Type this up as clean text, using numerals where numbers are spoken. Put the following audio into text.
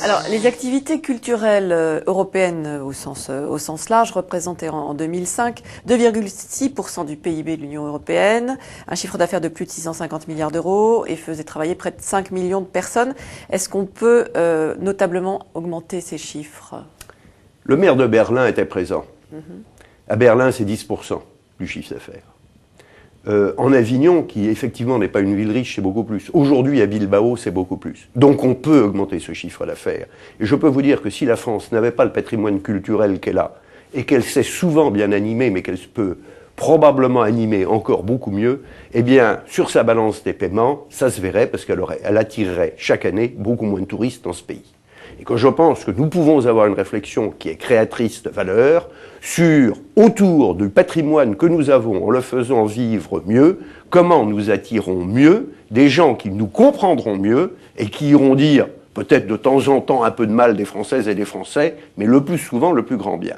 Alors, les activités culturelles européennes au sens large représentaient en 2005 2,6% du PIB de l'Union européenne, un chiffre d'affaires de plus de 650 milliards d'euros et faisaient travailler près de 5 millions de personnes. Est-ce qu'on peut notablement augmenter ces chiffres? Le maire de Berlin était présent. À Berlin, c'est 10% du chiffre d'affaires. En Avignon, qui effectivement n'est pas une ville riche, c'est beaucoup plus. Aujourd'hui, à Bilbao, c'est beaucoup plus. Donc on peut augmenter ce chiffre d'affaires. Et je peux vous dire que si la France n'avait pas le patrimoine culturel qu'elle a, et qu'elle sait souvent bien animer, mais qu'elle peut probablement animer encore beaucoup mieux, eh bien, sur sa balance des paiements, ça se verrait parce qu'elle attirerait chaque année beaucoup moins de touristes dans ce pays. Et que je pense que nous pouvons avoir une réflexion qui est créatrice de valeur autour du patrimoine que nous avons en le faisant vivre mieux, comment nous attirons mieux des gens qui nous comprendront mieux et qui iront dire peut-être de temps en temps un peu de mal des Françaises et des Français, mais le plus souvent le plus grand bien.